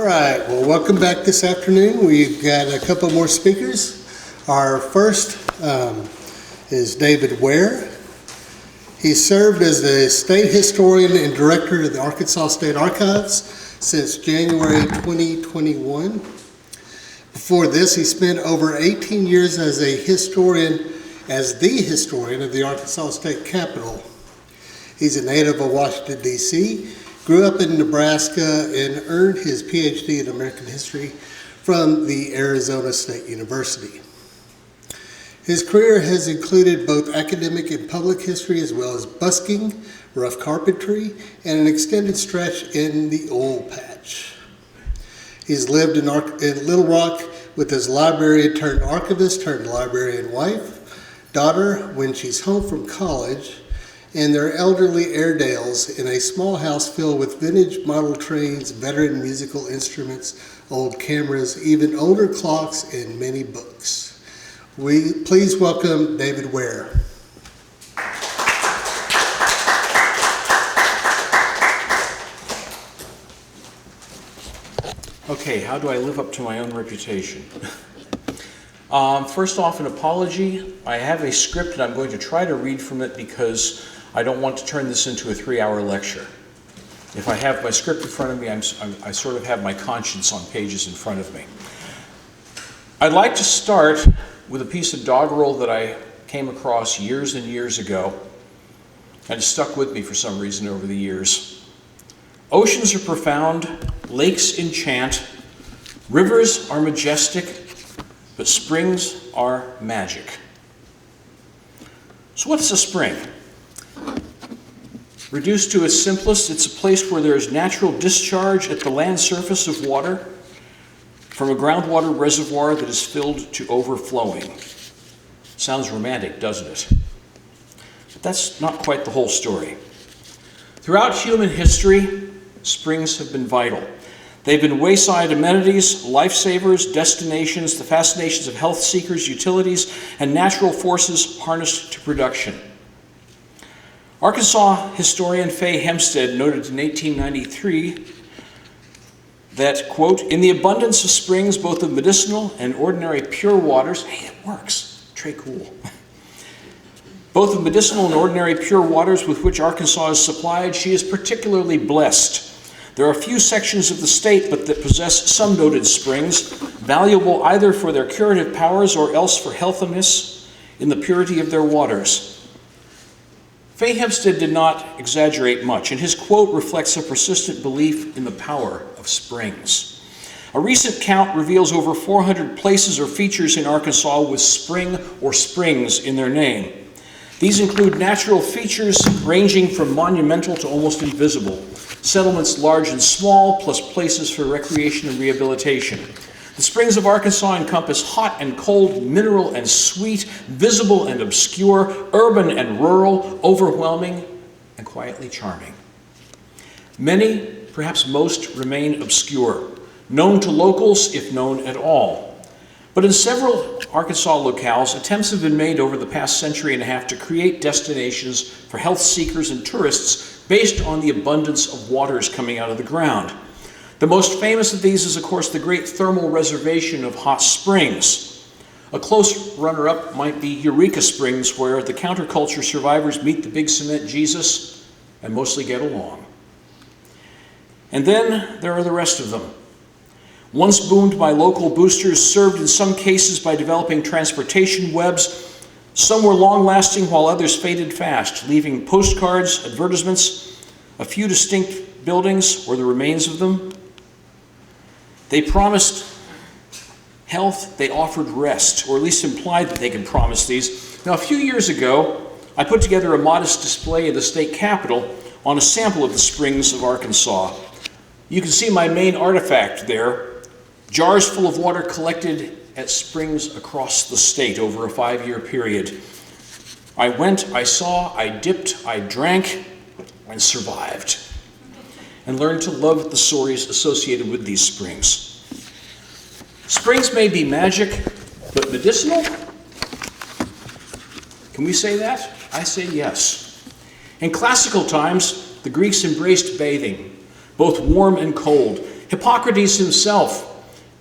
All right, well, welcome back this afternoon. We've got a couple more speakers. Our first is David Ware. He served as the state historian and director of the Arkansas State Archives since January 2021. Before this, he spent over 18 years as the historian of the Arkansas State Capitol. He's a native of Washington, D.C., grew up in Nebraska, and earned his PhD in American history from the Arizona State University. His career has included both academic and public history, as well as busking, rough carpentry, and an extended stretch in the oil patch. He's lived in Little Rock with his librarian turned archivist turned librarian wife, daughter when she's home from college, and their elderly Airedales in a small house filled with vintage model trains, veteran musical instruments, old cameras, even older clocks, and many books. Please welcome David Ware. Okay, how do I live up to my own reputation? First off, an apology. I have a script and I'm going to try to read from it because I don't want to turn this into a 3-hour lecture. If I have my script in front of me, I sort of have my conscience on pages in front of me. I'd like to start with a piece of doggerel that I came across years and years ago, and it stuck with me for some reason over the years. Oceans are profound, lakes enchant, rivers are majestic, but springs are magic. So what's a spring? Reduced to its simplest, it's a place where there is natural discharge at the land surface of water from a groundwater reservoir that is filled to overflowing. Sounds romantic, doesn't it? But that's not quite the whole story. Throughout human history, springs have been vital. They've been wayside amenities, lifesavers, destinations, the fascinations of health seekers, utilities, and natural forces harnessed to production. Arkansas historian Fay Hempstead noted in 1893 that, quote, "In the abundance of springs, both of medicinal and ordinary pure waters," hey, it works, très cool, "both of medicinal and ordinary pure waters with which Arkansas is supplied, she is particularly blessed. There are few sections of the state but that possess some noted springs, valuable either for their curative powers or else for healthiness in the purity of their waters." Fay Hempstead did not exaggerate much, and his quote reflects a persistent belief in the power of springs. A recent count reveals over 400 places or features in Arkansas with spring or springs in their name. These include natural features ranging from monumental to almost invisible, settlements large and small, plus places for recreation and rehabilitation. The springs of Arkansas encompass hot and cold, mineral and sweet, visible and obscure, urban and rural, overwhelming and quietly charming. Many, perhaps most, remain obscure, known to locals if known at all. But in several Arkansas locales, attempts have been made over the past century and a half to create destinations for health seekers and tourists based on the abundance of waters coming out of the ground. The most famous of these is, of course, the great thermal reservation of Hot Springs. A close runner-up might be Eureka Springs, where the counterculture survivors meet the big cement Jesus and mostly get along. And then there are the rest of them. Once boomed by local boosters, served in some cases by developing transportation webs, some were long-lasting while others faded fast, leaving postcards, advertisements, a few distinct buildings or the remains of them. They promised health, they offered rest, or at least implied that they could promise these. Now, a few years ago, I put together a modest display in the state capitol on a sample of the springs of Arkansas. You can see my main artifact there, jars full of water collected at springs across the state over a 5-year period. I went, I saw, I dipped, I drank, and survived, and learned to love the stories associated with these springs. Springs may be magic, but medicinal? Can we say that? I say yes. In classical times, the Greeks embraced bathing, both warm and cold, Hippocrates himself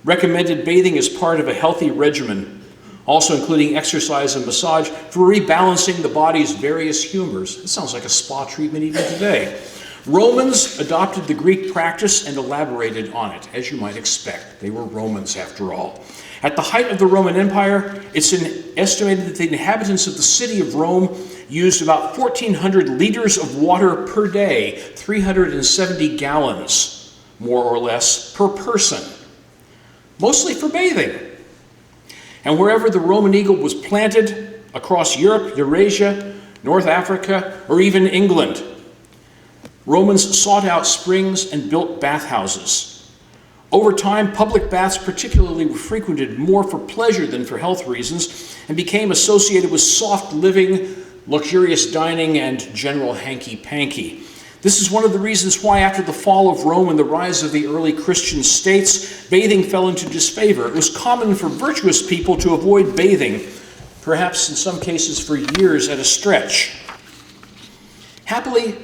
recommended bathing as part of a healthy regimen, also including exercise and massage for rebalancing the body's various humors. It sounds like a spa treatment even today. Romans adopted the Greek practice and elaborated on it, as you might expect. They were Romans after all. At the height of the Roman Empire, it's estimated that the inhabitants of the city of Rome used about 1,400 liters of water per day, 370 gallons, more or less, per person, mostly for bathing. And wherever the Roman eagle was planted, across Europe, Eurasia, North Africa, or even England, Romans sought out springs and built bathhouses. Over time, public baths particularly were frequented more for pleasure than for health reasons and became associated with soft living, luxurious dining, and general hanky-panky. This is one of the reasons why after the fall of Rome and the rise of the early Christian states, bathing fell into disfavor. It was common for virtuous people to avoid bathing, perhaps in some cases for years at a stretch. Happily,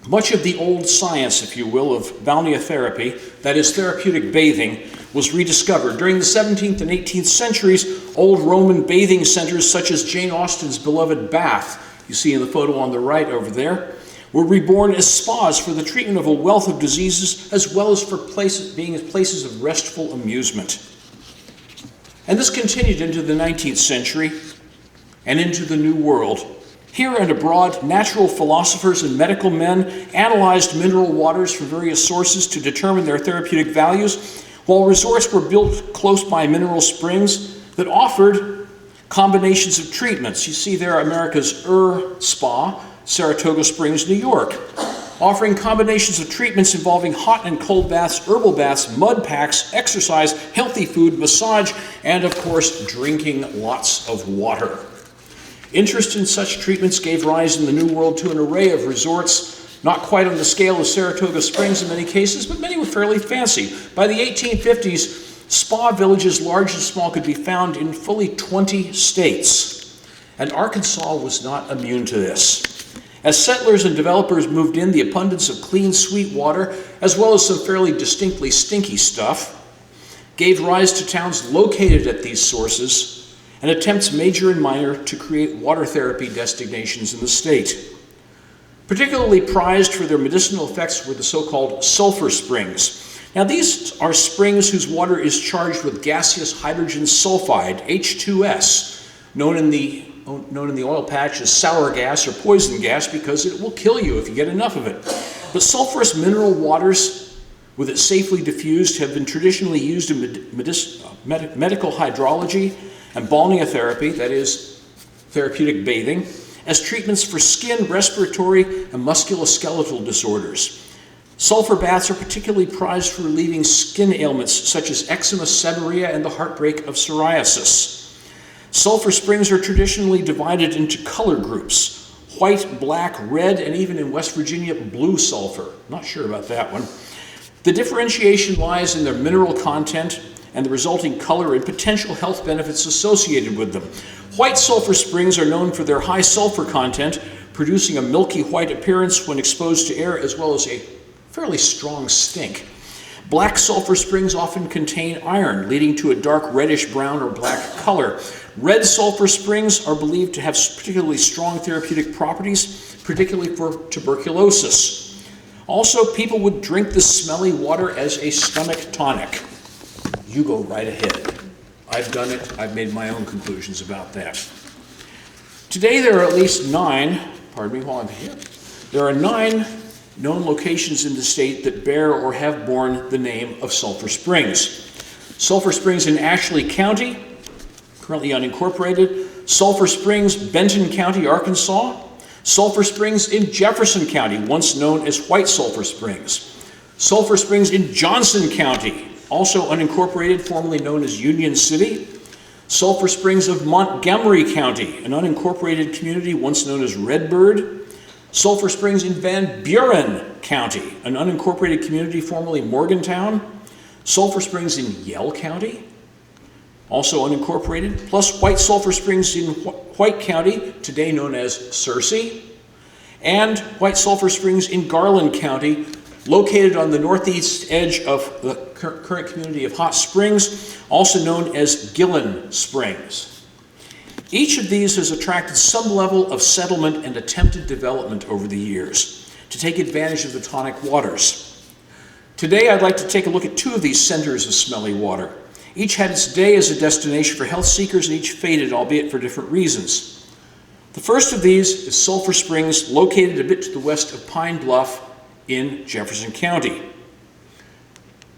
much of the old science, if you will, of balneotherapy, that is therapeutic bathing, was rediscovered. During the 17th and 18th centuries, old Roman bathing centers such as Jane Austen's beloved Bath, you see in the photo on the right over there, were reborn as spas for the treatment of a wealth of diseases as well as for being places of restful amusement. And this continued into the 19th century and into the New World. Here and abroad, natural philosophers and medical men analyzed mineral waters from various sources to determine their therapeutic values, while resorts were built close by mineral springs that offered combinations of treatments. You see there America's Spa, Saratoga Springs, New York, offering combinations of treatments involving hot and cold baths, herbal baths, mud packs, exercise, healthy food, massage, and of course, drinking lots of water. Interest in such treatments gave rise in the New World to an array of resorts, not quite on the scale of Saratoga Springs in many cases, but many were fairly fancy. By the 1850s, spa villages large and small could be found in fully 20 states, and Arkansas was not immune to this. As settlers and developers moved in, the abundance of clean, sweet water, as well as some fairly distinctly stinky stuff, gave rise to towns located at these sources and attempts major and minor to create water therapy destinations in the state. Particularly prized for their medicinal effects were the so-called sulfur springs. Now these are springs whose water is charged with gaseous hydrogen sulfide, H2S, known in the oil patch as sour gas or poison gas because it will kill you if you get enough of it. But sulfurous mineral waters, with it safely diffused, have been traditionally used in medical hydrology and balneotherapy, that is, therapeutic bathing, as treatments for skin, respiratory, and musculoskeletal disorders. Sulfur baths are particularly prized for relieving skin ailments such as eczema, seborrhea, and the heartbreak of psoriasis. Sulfur springs are traditionally divided into color groups: white, black, red, and even in West Virginia, blue sulfur. Not sure about that one. The differentiation lies in their mineral content and the resulting color and potential health benefits associated with them. White sulfur springs are known for their high sulfur content, producing a milky white appearance when exposed to air, as well as a fairly strong stink. Black sulfur springs often contain iron, leading to a dark reddish brown or black color. Red sulfur springs are believed to have particularly strong therapeutic properties, particularly for tuberculosis. Also, people would drink the smelly water as a stomach tonic. You go right ahead. I've done it. I've made my own conclusions about that. Today there are at least 9, pardon me while I'm here, there are 9 known locations in the state that bear or have borne the name of Sulphur Springs. Sulphur Springs in Ashley County, currently unincorporated. Sulphur Springs, Benton County, Arkansas. Sulphur Springs in Jefferson County, once known as White Sulphur Springs. Sulphur Springs in Johnson County, also unincorporated, formerly known as Union City. Sulphur Springs of Montgomery County, an unincorporated community once known as Redbird. Sulphur Springs in Van Buren County, an unincorporated community formerly Morgantown. Sulphur Springs in Yell County, also unincorporated, plus White Sulphur Springs in White County, today known as Searcy, and White Sulphur Springs in Garland County, located on the northeast edge of the current community of Hot Springs, also known as Gillen Springs. Each of these has attracted some level of settlement and attempted development over the years to take advantage of the tonic waters. Today, I'd like to take a look at two of these centers of smelly water. Each had its day as a destination for health seekers, and each faded, albeit for different reasons. The first of these is Sulphur Springs, located a bit to the west of Pine Bluff in Jefferson County.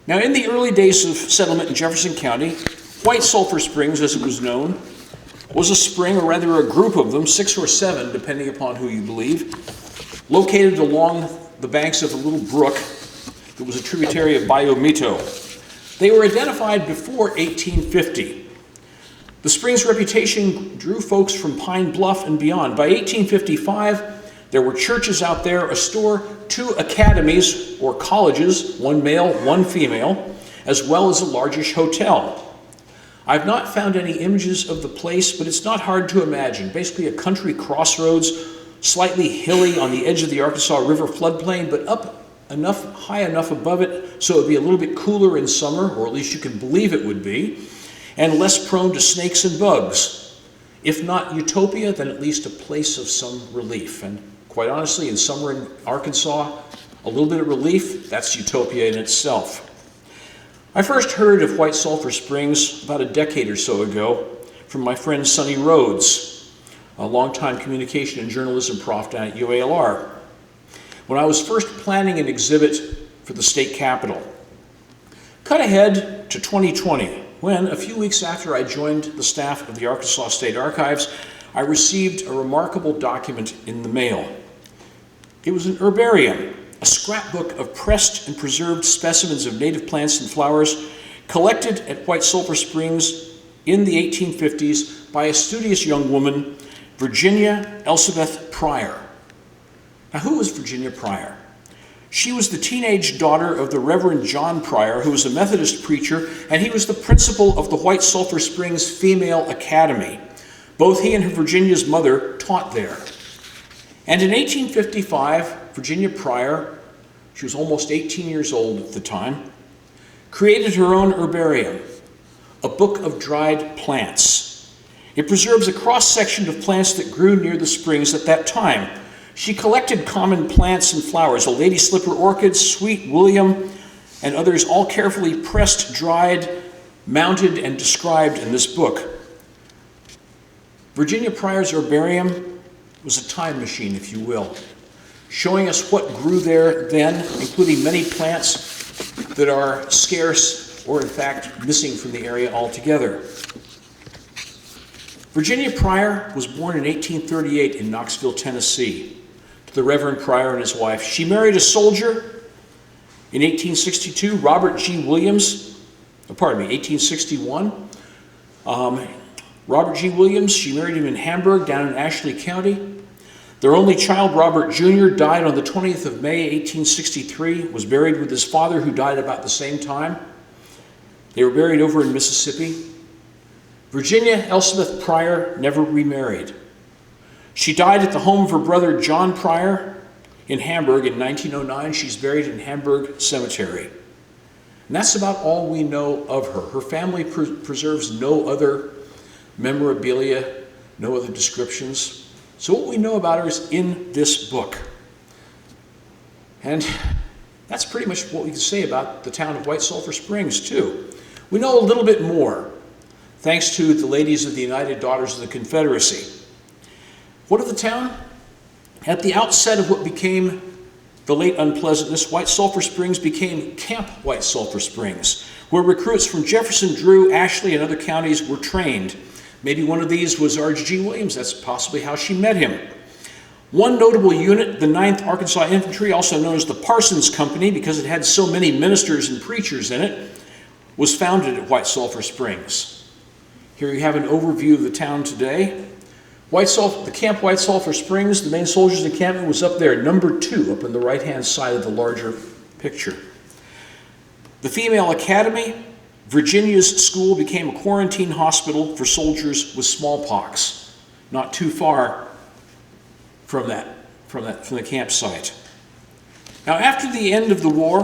Now, in the early days of settlement in Jefferson County, White Sulphur Springs, as it was known, was a spring, or rather a group of them, 6 or 7, depending upon who you believe, located along the banks of a little brook that was a tributary of Bayou Mito. They were identified before 1850. The spring's reputation drew folks from Pine Bluff and beyond. By 1855, there were churches out there, a store, 2 academies or colleges, 1 male, 1 female, as well as a largish hotel. I've not found any images of the place, but it's not hard to imagine. Basically a country crossroads, slightly hilly on the edge of the Arkansas River floodplain, but high enough above it so it would be a little bit cooler in summer, or at least you can believe it would be, and less prone to snakes and bugs. If not utopia, then at least a place of some relief. And quite honestly, in summer in Arkansas, a little bit of relief, that's utopia in itself. I first heard of White Sulphur Springs about a decade or so ago from my friend Sonny Rhodes, a longtime communication and journalism prof down at UALR, when I was first planning an exhibit for the state capitol. Cut ahead to 2020, when, a few weeks after I joined the staff of the Arkansas State Archives, I received a remarkable document in the mail. It was an herbarium, a scrapbook of pressed and preserved specimens of native plants and flowers collected at White Sulphur Springs in the 1850s by a studious young woman, Virginia Elizabeth Pryor. Now, who was Virginia Pryor? She was the teenage daughter of the Reverend John Pryor, who was a Methodist preacher, and he was the principal of the White Sulphur Springs Female Academy. Both he and Virginia's mother taught there. And in 1855, Virginia Pryor, she was almost 18 years old at the time, created her own herbarium, a book of dried plants. It preserves a cross-section of plants that grew near the springs at that time. She collected common plants and flowers, a lady slipper orchid, sweet William, and others, all carefully pressed, dried, mounted, and described in this book. Virginia Pryor's herbarium was a time machine, if you will, showing us what grew there then, including many plants that are scarce or, in fact, missing from the area altogether. Virginia Pryor was born in 1838 in Knoxville, Tennessee, to the Reverend Pryor and his wife. She married a soldier in 1862, Robert G. Williams, 1861. Robert G. Williams, she married him in Hamburg, down in Ashley County. Their only child, Robert Jr., died on the 20th of May, 1863, was buried with his father, who died about the same time. They were buried over in Mississippi. Virginia Elizabeth Pryor never remarried. She died at the home of her brother, John Pryor, in Hamburg in 1909. She's buried in Hamburg Cemetery. And that's about all we know of her. Her family preserves no other memorabilia, no other descriptions. So what we know about her is in this book. And that's pretty much what we can say about the town of White Sulphur Springs, too. We know a little bit more, thanks to the ladies of the United Daughters of the Confederacy. What of the town? At the outset of what became the late unpleasantness, White Sulphur Springs became Camp White Sulphur Springs, where recruits from Jefferson, Drew, Ashley, and other counties were trained. Maybe one of these was R.G. Williams. That's possibly how she met him. One notable unit, the 9th Arkansas Infantry, also known as the Parsons Company because it had so many ministers and preachers in it, was founded at White Sulphur Springs. Here you have an overview of the town today. The Camp White Sulphur Springs, the main soldiers' encampment was up there, number 2, up on the right-hand side of the larger picture. The Female Academy, Virginia's school, became a quarantine hospital for soldiers with smallpox, not too far from the campsite. Now, after the end of the war,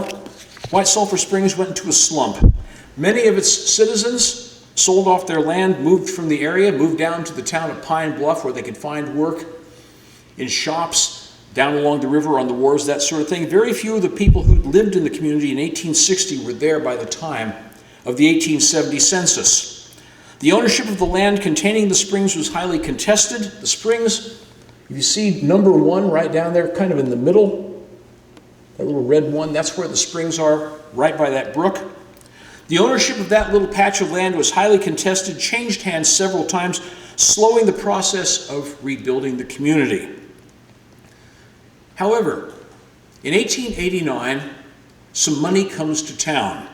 White Sulphur Springs went into a slump. Many of its citizens sold off their land, moved from the area, moved down to the town of Pine Bluff where they could find work in shops, down along the river on the wharves, that sort of thing. Very few of the people who lived in the community in 1860 were there by the time of the 1870 census. The ownership of the land containing the springs was highly contested. The springs, if you see number 1 right down there, kind of in the middle, that little red one, that's where the springs are, right by that brook. The ownership of that little patch of land was highly contested, changed hands several times, slowing the process of rebuilding the community. However, in 1889, some money comes to town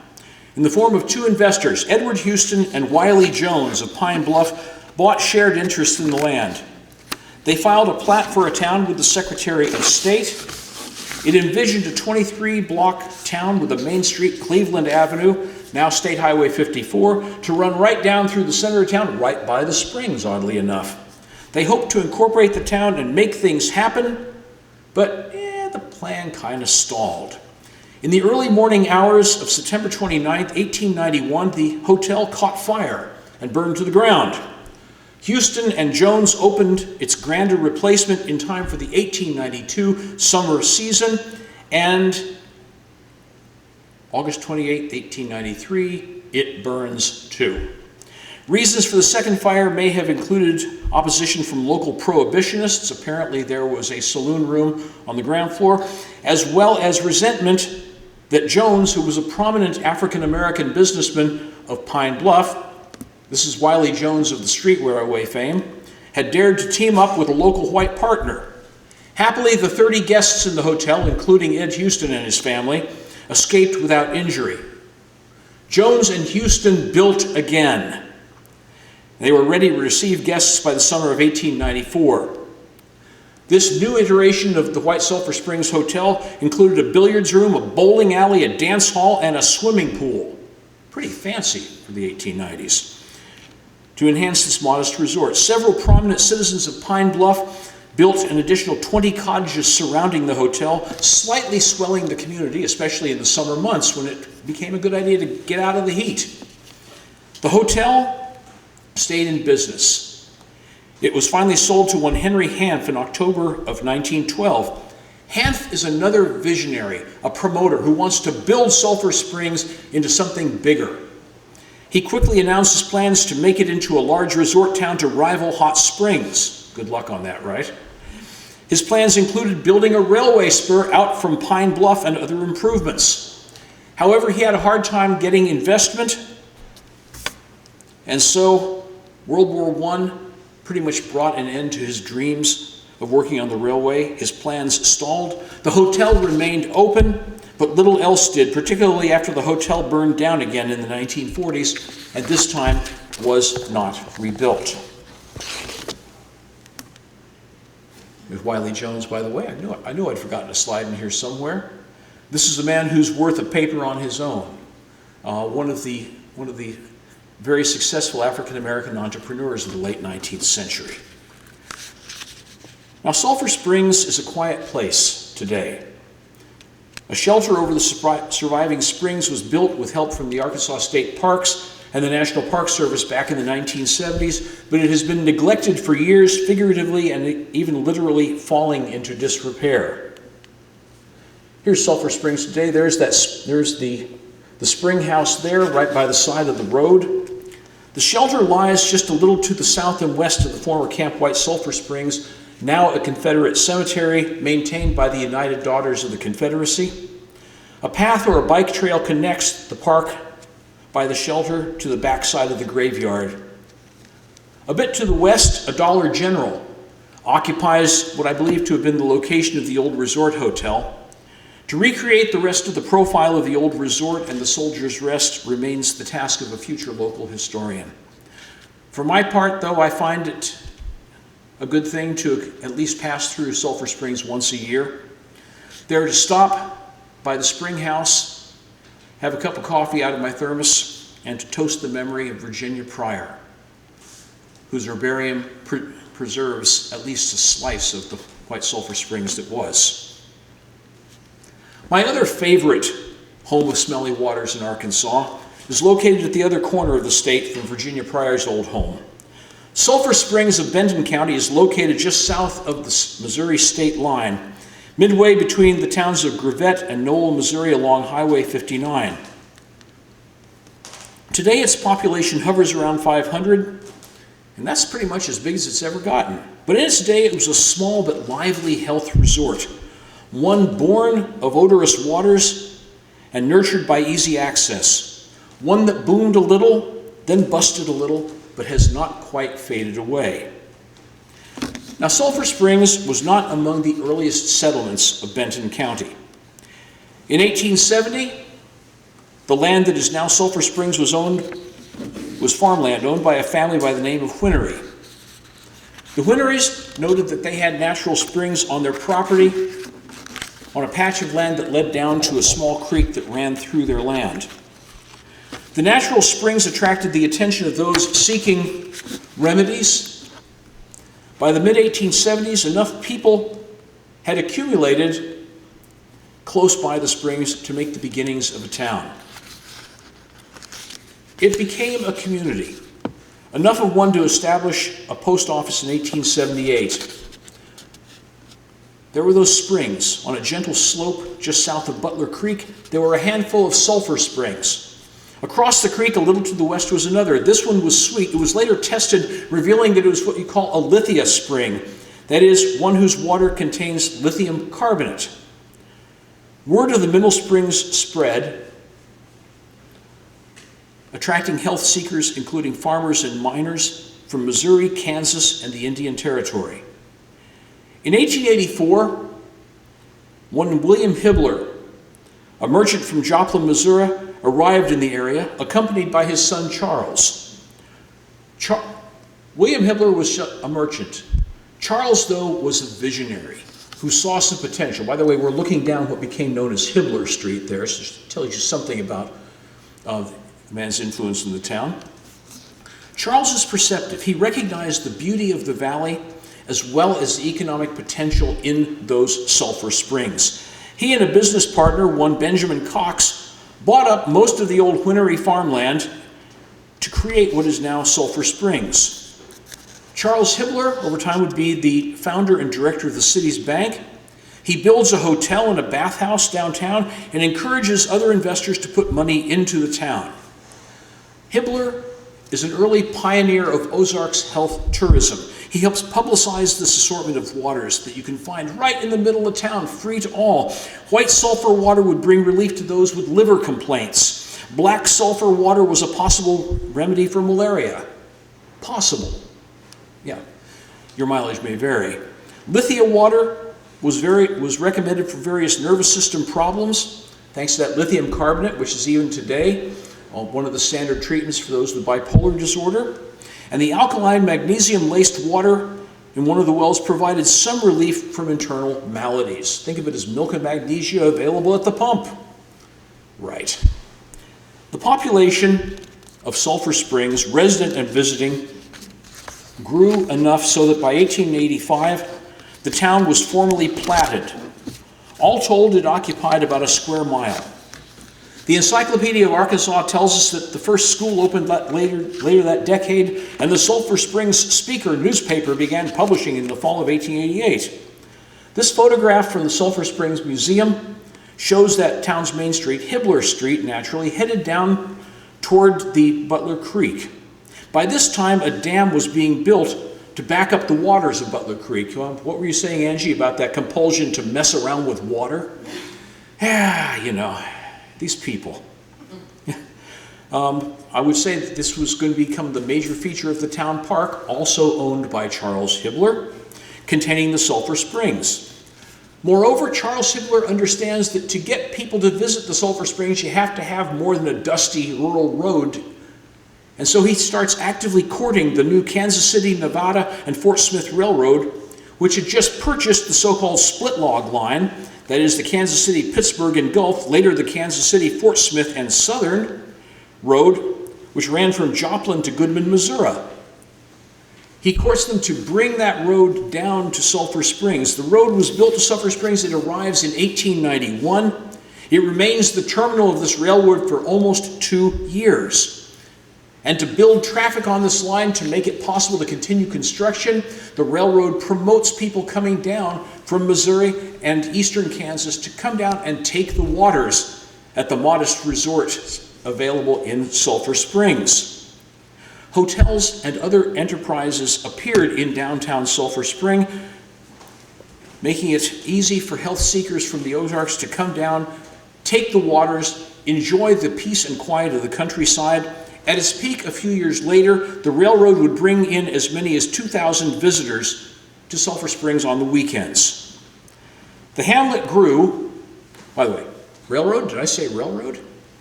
in the form of 2 investors. Edward Houston and Wiley Jones of Pine Bluff bought shared interest in the land. They filed a plat for a town with the Secretary of State. It envisioned a 23-block town with a main street, Cleveland Avenue, now State Highway 54, to run right down through the center of town, right by the springs, oddly enough. They hoped to incorporate the town and make things happen, but the plan kind of stalled. In the early morning hours of September 29, 1891, the hotel caught fire and burned to the ground. Houston and Jones opened its grander replacement in time for the 1892 summer season, and August 28, 1893, it burns too. Reasons for the second fire may have included opposition from local prohibitionists. Apparently there was a saloon room on the ground floor, as well as resentment that Jones, who was a prominent African-American businessman of Pine Bluff, this is Wiley Jones of the Street Railway fame, had dared to team up with a local white partner. Happily, the 30 guests in the hotel, including Ed Houston and his family, escaped without injury. Jones and Houston built again. They were ready to receive guests by the summer of 1894. This new iteration of the White Sulphur Springs Hotel included a billiards room, a bowling alley, a dance hall, and a swimming pool. Pretty fancy for the 1890s. To enhance this modest resort, several prominent citizens of Pine Bluff built an additional 20 cottages surrounding the hotel, slightly swelling the community, especially in the summer months when it became a good idea to get out of the heat. The hotel stayed in business. It was finally sold to one Henry Hanff in October of 1912. Hanff is another visionary, a promoter who wants to build Sulphur Springs into something bigger. He quickly announced his plans to make it into a large resort town to rival Hot Springs. Good luck on that, right? His plans included building a railway spur out from Pine Bluff and other improvements. However, he had a hard time getting investment, and so World War I pretty much brought an end to his dreams of working on the railway. His plans stalled. The hotel remained open, but little else did, particularly after the hotel burned down again in the 1940s, and this time was not rebuilt. There's Wiley Jones, by the way. I knew I'd forgotten a slide in here somewhere. This is a man who's worth a paper on his own. One of the very successful African-American entrepreneurs of the late 19th century. Now, Sulphur Springs is a quiet place today. A shelter over the surviving springs was built with help from the Arkansas State Parks and the National Park Service back in the 1970s, but it has been neglected for years, figuratively and even literally falling into disrepair. Here's Sulphur Springs today. There's the spring house there, right by the side of the road. The shelter lies just a little to the south and west of the former Camp White Sulphur Springs, now a Confederate cemetery maintained by the United Daughters of the Confederacy. A path or a bike trail connects the park by the shelter to the backside of the graveyard. A bit to the west, a Dollar General occupies what I believe to have been the location of the old resort hotel. To recreate the rest of the profile of the old resort and the Soldier's Rest remains the task of a future local historian. For my part, though, I find it a good thing to at least pass through Sulphur Springs once a year. There to stop by the spring house, have a cup of coffee out of my thermos, and to toast the memory of Virginia Pryor, whose herbarium preserves at least a slice of the White Sulphur Springs that was. My other favorite home of smelly waters in Arkansas is located at the other corner of the state from Virginia Pryor's old home. Sulphur Springs of Benton County is located just south of the Missouri state line, midway between the towns of Gravette and Noel, Missouri along Highway 59. Today its population hovers around 500, and that's pretty much as big as it's ever gotten. But in its day it was a small but lively health resort, one born of odorous waters and nurtured by easy access, one that boomed a little, then busted a little, but has not quite faded away. Now, Sulphur Springs was not among the earliest settlements of Benton County. In 1870, the land that is now Sulphur Springs was farmland owned by a family by the name of Whinery. The Whinerys noted that they had natural springs on their property on a patch of land that led down to a small creek that ran through their land. The natural springs attracted the attention of those seeking remedies. By the mid-1870s, enough people had accumulated close by the springs to make the beginnings of a town. It became a community, enough of one to establish a post office in 1878. There were those springs on a gentle slope just south of Butler Creek. There were a handful of sulfur springs. Across the creek, a little to the west, was another. This one was sweet. It was later tested, revealing that it was what you call a lithia spring. That is, one whose water contains lithium carbonate. Word of the mineral springs spread, attracting health seekers, including farmers and miners from Missouri, Kansas, and the Indian Territory. In 1884, one William Hibbler, a merchant from Joplin, Missouri, arrived in the area, accompanied by his son Charles. William Hibbler was a merchant. Charles, though, was a visionary who saw some potential. By the way, we're looking down what became known as Hibbler Street there, so it tells you something about the man's influence in the town. Charles is perceptive. He recognized the beauty of the valley as well as the economic potential in those sulfur springs. He and a business partner, one Benjamin Cox, bought up most of the old Whinery farmland to create what is now Sulphur Springs. Charles Hibbler, over time, would be the founder and director of the city's bank. He builds a hotel and a bathhouse downtown and encourages other investors to put money into the town. Hibbler is an early pioneer of Ozarks health tourism. He helps publicize this assortment of waters that you can find right in the middle of town, free to all. White sulfur water would bring relief to those with liver complaints. Black sulfur water was a possible remedy for malaria. Possible. Yeah, your mileage may vary. Lithia water was recommended for various nervous system problems, thanks to that lithium carbonate, which is even today one of the standard treatments for those with bipolar disorder. And the alkaline magnesium-laced water in one of the wells provided some relief from internal maladies. Think of it as milk and magnesia available at the pump. Right. The population of Sulphur Springs, resident and visiting, grew enough so that by 1885, the town was formally platted. All told, it occupied about a square mile. The Encyclopedia of Arkansas tells us that the first school opened later that decade, and the Sulphur Springs Speaker newspaper began publishing in the fall of 1888. This photograph from the Sulphur Springs Museum shows that town's main street, Hibbler Street, naturally, headed down toward the Butler Creek. By this time, a dam was being built to back up the waters of Butler Creek. What were you saying, Angie, about that compulsion to mess around with water? Yeah, you know. These people. I would say that this was going to become the major feature of the town park, also owned by Charles Hibbler, containing the Sulphur Springs. Moreover, Charles Hibbler understands that to get people to visit the Sulphur Springs, you have to have more than a dusty rural road. And so he starts actively courting the new Kansas City, Nevada, and Fort Smith Railroad, which had just purchased the so-called split log line. That is the Kansas City, Pittsburgh, and Gulf, later the Kansas City, Fort Smith, and Southern Road, which ran from Joplin to Goodman, Missouri. He courts them to bring that road down to Sulphur Springs. The road was built to Sulphur Springs. It arrives in 1891. It remains the terminal of this railroad for almost 2 years. And to build traffic on this line to make it possible to continue construction, the railroad promotes people coming down from Missouri and eastern Kansas to come down and take the waters at the modest resort available in Sulphur Springs. Hotels and other enterprises appeared in downtown Sulphur Spring, making it easy for health seekers from the Ozarks to come down, take the waters, enjoy the peace and quiet of the countryside. At its peak a few years later, the railroad would bring in as many as 2,000 visitors to Sulphur Springs on the weekends. The hamlet grew, by the way, railroad, did I say railroad?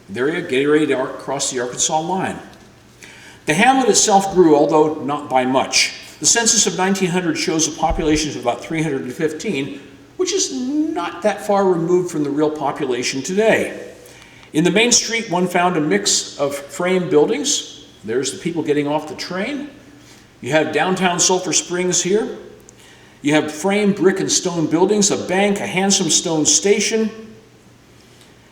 There you go, getting ready to cross the Arkansas line. The hamlet itself grew, although not by much. The census of 1900 shows a population of about 315, which is not that far removed from the real population today. In the main street, one found a mix of frame buildings. There's the people getting off the train. You have downtown Sulphur Springs here. You have frame brick and stone buildings, a bank, a handsome stone station,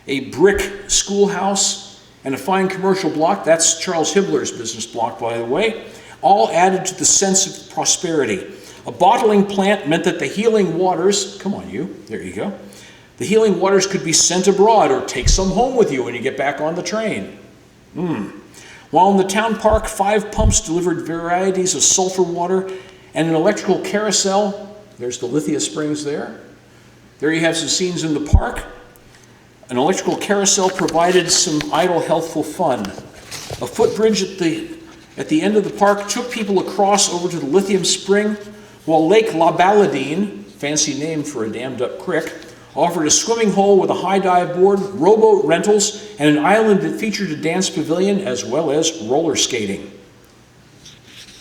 a brick schoolhouse, and a fine commercial block. That's Charles Hibbler's business block, by the way, all added to the sense of prosperity. A bottling plant meant that the healing waters, come on you, there you go, the healing waters could be sent abroad or take some home with you when you get back on the train. While in the town park, 5 pumps delivered varieties of sulfur water and an electrical carousel. There's the Lithia Springs there. There you have some scenes in the park. An electrical carousel provided some idle, healthful fun. A footbridge at the end of the park took people across over to the Lithium Spring, while Lake La Balladine, fancy name for a dammed up creek, offered a swimming hole with a high dive board, rowboat rentals, and an island that featured a dance pavilion as well as roller skating.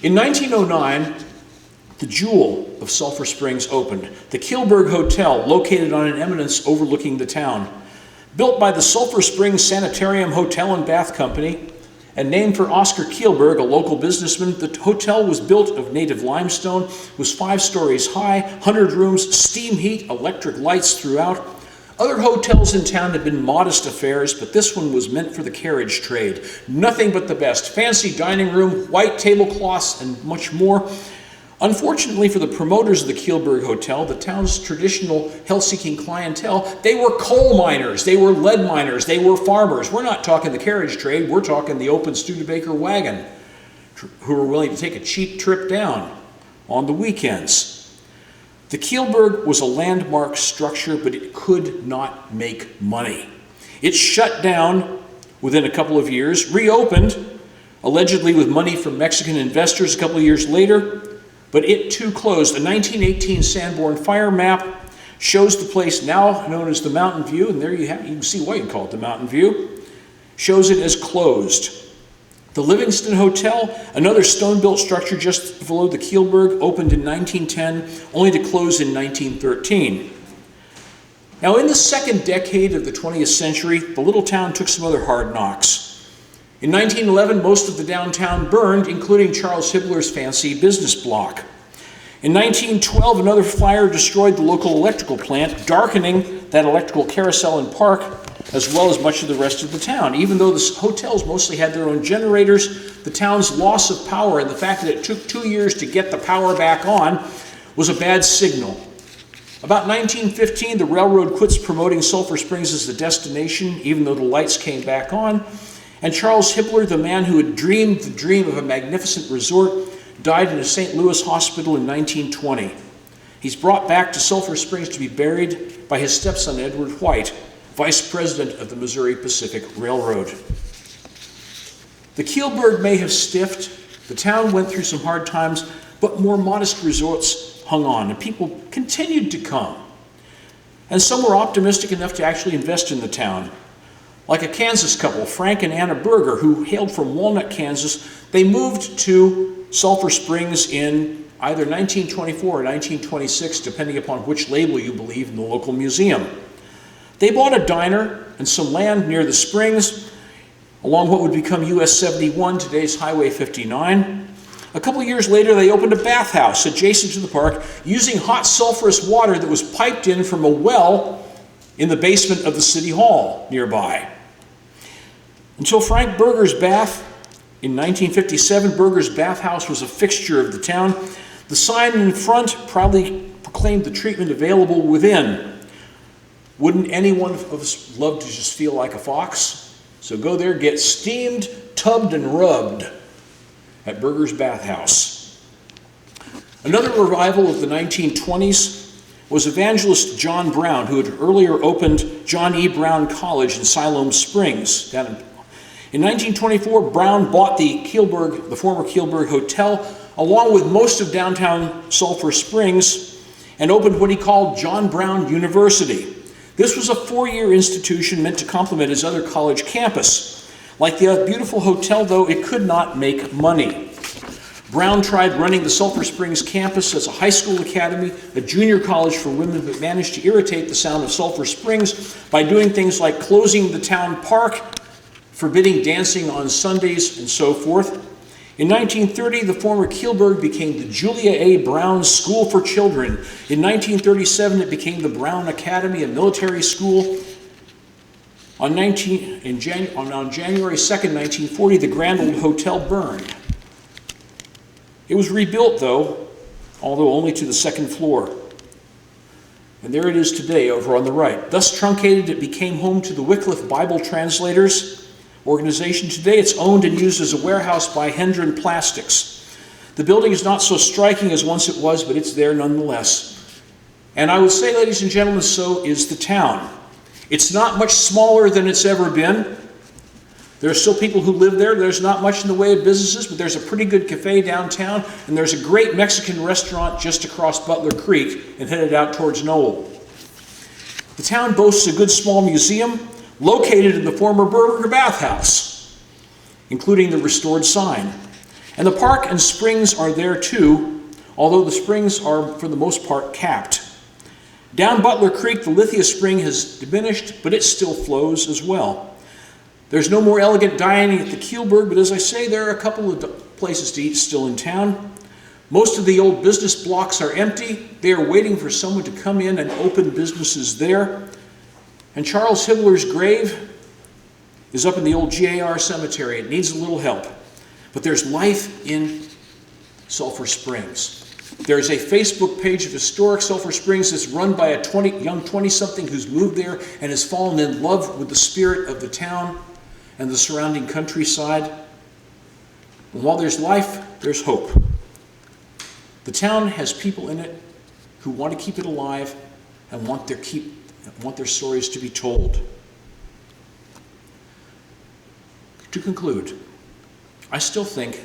In 1909, the jewel of Sulphur Springs opened, the Kilberg Hotel, located on an eminence overlooking the town. Built by the Sulphur Springs Sanitarium Hotel and Bath Company, and named for Oscar Kielberg, a local businessman, the hotel was built of native limestone, was 5 stories high, 100 rooms, steam heat, electric lights throughout. Other hotels in town had been modest affairs, but this one was meant for the carriage trade. Nothing but the best. Fancy dining room, white tablecloths, and much more. Unfortunately for the promoters of the Kielberg Hotel, the town's traditional health-seeking clientele, they were coal miners, they were lead miners, they were farmers. We're not talking the carriage trade, we're talking the open Studebaker wagon, who were willing to take a cheap trip down on the weekends. The Kielberg was a landmark structure, but it could not make money. It shut down within a couple of years, reopened, allegedly with money from Mexican investors a couple of years later, but it too closed. A 1918 Sanborn fire map shows the place now known as the Mountain View, and there you can see why you call it the Mountain View, shows it as closed. The Livingston Hotel, another stone-built structure just below the Kielberg, opened in 1910, only to close in 1913. Now, in the second decade of the 20th century, the little town took some other hard knocks. In 1911, most of the downtown burned, including Charles Hibbler's fancy business block. In 1912, another fire destroyed the local electrical plant, darkening that electrical carousel and park, as well as much of the rest of the town. Even though the hotels mostly had their own generators, the town's loss of power and the fact that it took 2 years to get the power back on was a bad signal. About 1915, the railroad quits promoting Sulphur Springs as the destination, even though the lights came back on. And Charles Hibbler, the man who had dreamed the dream of a magnificent resort, died in a St. Louis hospital in 1920. He's brought back to Sulphur Springs to be buried by his stepson, Edward White, vice president of the Missouri Pacific Railroad. The Kielberg may have stiffed. The town went through some hard times, but more modest resorts hung on, and people continued to come. And some were optimistic enough to actually invest in the town. Like a Kansas couple, Frank and Anna Berger, who hailed from Walnut, Kansas. They moved to Sulphur Springs in either 1924 or 1926, depending upon which label you believe in the local museum. They bought a diner and some land near the springs, along what would become US 71, today's Highway 59. A couple years later, they opened a bathhouse adjacent to the park, using hot sulfurous water that was piped in from a well in the basement of the City Hall nearby. Until Frank Berger's bath in 1957, Berger's bathhouse was a fixture of the town. The sign in front proudly proclaimed the treatment available within. Wouldn't any one of us love to just feel like a fox? So go there, get steamed, tubbed, and rubbed at Berger's bathhouse. Another revival of the 1920s was evangelist John Brown, who had earlier opened John E. Brown College in Siloam Springs. In 1924, Brown bought the former Kielburg Hotel, along with most of downtown Sulphur Springs, and opened what he called John Brown University. This was a 4-year institution meant to complement his other college campus. Like the beautiful hotel, though, it could not make money. Brown tried running the Sulphur Springs campus as a high school academy, a junior college for women, but managed to irritate the sound of Sulphur Springs by doing things like closing the town park, forbidding dancing on Sundays, and so forth. In 1930, the former Kielburg became the Julia A. Brown School for Children. In 1937, it became the Brown Academy, a military school. On January 2nd, 1940, the Grand Old Hotel burned. It was rebuilt, though, although only to the second floor. And there it is today, over on the right. Thus truncated, it became home to the Wycliffe Bible Translators organization. Today, it's owned and used as a warehouse by Hendren Plastics. The building is not so striking as once it was, but it's there nonetheless. And I would say, ladies and gentlemen, so is the town. It's not much smaller than it's ever been. There are still people who live there. There's not much in the way of businesses, but there's a pretty good cafe downtown, and there's a great Mexican restaurant just across Butler Creek and headed out towards Knoll. The town boasts a good small museum located in the former Berger bathhouse, including the restored sign. And the park and springs are there too, although the springs are for the most part capped. Down Butler Creek, the Lithia Spring has diminished, but it still flows as well. There's no more elegant dining at the Kielburg, but as I say, there are a couple of places to eat still in town. Most of the old business blocks are empty. They are waiting for someone to come in and open businesses there. And Charles Hibbler's grave is up in the old GAR cemetery. It needs a little help. But there's life in Sulphur Springs. There's a Facebook page of Historic Sulphur Springs that's run by a young 20-something who's moved there and has fallen in love with the spirit of the town and the surrounding countryside. And while there's life, there's hope. The town has people in it who want to keep it alive and want their stories to be told. To conclude, I still think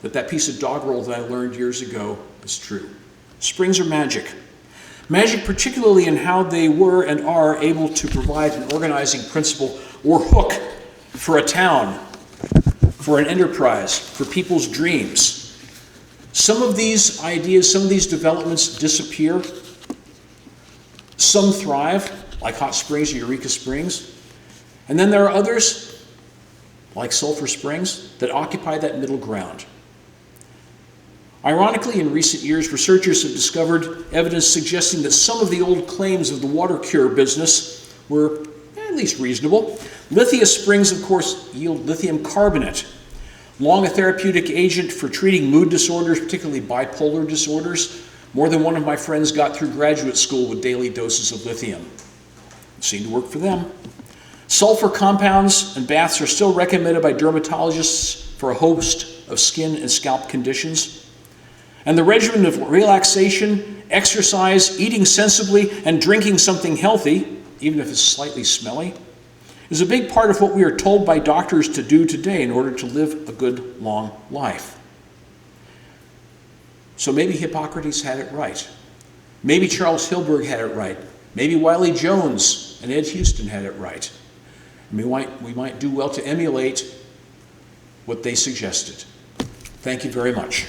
that piece of doggerel that I learned years ago is true. Springs are magic. Magic particularly in how they were and are able to provide an organizing principle or hook for a town, for an enterprise, for people's dreams. Some of these ideas, some of these developments disappear. Some thrive, like Hot Springs or Eureka Springs. And then there are others, like Sulphur Springs, that occupy that middle ground. Ironically, in recent years, researchers have discovered evidence suggesting that some of the old claims of the water cure business were at least reasonable. Lithia Springs, of course, yield lithium carbonate, long a therapeutic agent for treating mood disorders, particularly bipolar disorders. More than one of my friends got through graduate school with daily doses of lithium. It seemed to work for them. Sulfur compounds and baths are still recommended by dermatologists for a host of skin and scalp conditions. And the regimen of relaxation, exercise, eating sensibly, and drinking something healthy, even if it's slightly smelly, is a big part of what we are told by doctors to do today in order to live a good, long life. So maybe Hippocrates had it right. Maybe Charles Hilberg had it right. Maybe Wiley Jones and Ed Houston had it right. And we might do well to emulate what they suggested. Thank you very much.